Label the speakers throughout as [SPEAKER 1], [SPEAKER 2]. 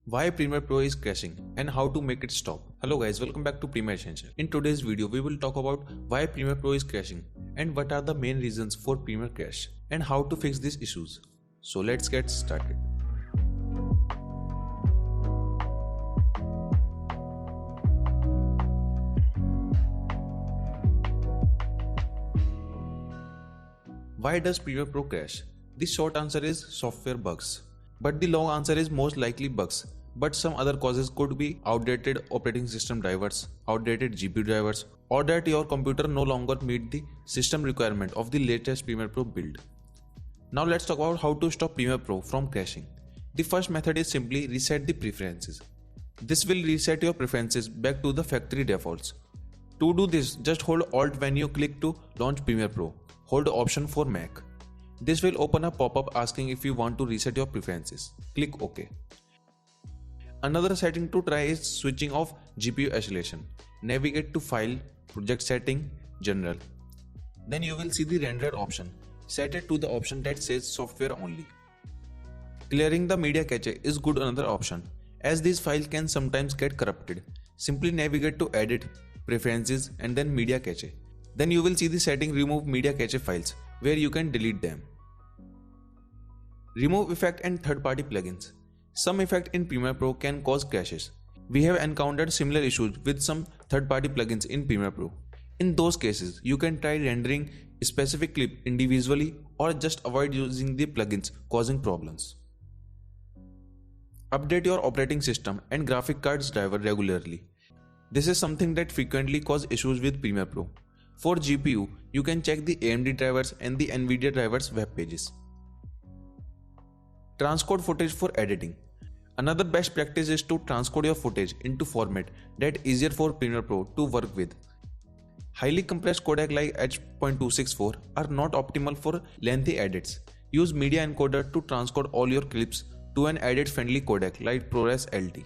[SPEAKER 1] Why Premiere Pro is crashing and how to make it stop. Hello guys, welcome back to Premiere Essential. In today's video, we will talk about why Premiere Pro is crashing and what are the main reasons for Premiere crash and how to fix these issues. So let's get started. Why does Premiere Pro crash? The short answer is software bugs. But the long answer is most likely bugs. But some other causes could be outdated operating system drivers, outdated GPU drivers, or that your computer no longer meet the system requirement of the latest Premiere Pro build. Now let's talk about how to stop Premiere Pro from crashing. The first method is simply reset the preferences. This will reset your preferences back to the factory defaults. To do this, just hold Alt when you click to launch Premiere Pro. Hold Option for Mac. This will open a pop-up asking if you want to reset your preferences. Click OK. Another setting to try is switching off GPU acceleration. Navigate to File, Project Setting, General. Then you will see the rendered option. Set it to the option that says software only. Clearing the media cache is good another option, as these files can sometimes get corrupted. Simply navigate to Edit, Preferences and then Media Cache. Then you will see the setting Remove Media Cache files, where you can delete them. Remove effect and third-party plugins. Some effect in Premiere Pro can cause crashes. We have encountered similar issues with some third-party plugins in Premiere Pro. In those cases, you can try rendering a specific clip individually or just avoid using the plugins causing problems. Update your operating system and graphic cards driver regularly. This is something that frequently causes issues with Premiere Pro. For GPU, you can check the AMD drivers and the NVIDIA drivers web pages. Transcode footage for editing. Another best practice is to transcode your footage into format that is easier for Premiere Pro to work with. Highly compressed codec like H.264 are not optimal for lengthy edits. Use Media Encoder to transcode all your clips to an edit-friendly codec like ProRes LT.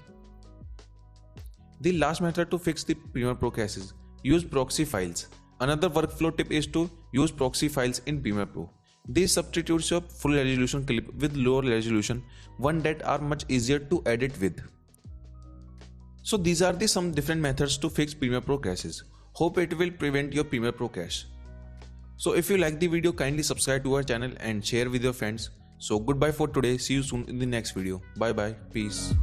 [SPEAKER 1] The last method to fix the Premiere Pro crash is use proxy files. Another workflow tip is to use proxy files in Premiere Pro. This substitutes your full resolution clip with lower resolution, one that are much easier to edit with. So these are some different methods to fix Premiere Pro crashes. Hope it will prevent your Premiere Pro crash. So if you like the video, kindly subscribe to our channel and share with your friends. So goodbye for today. See you soon in the next video. Bye bye. Peace.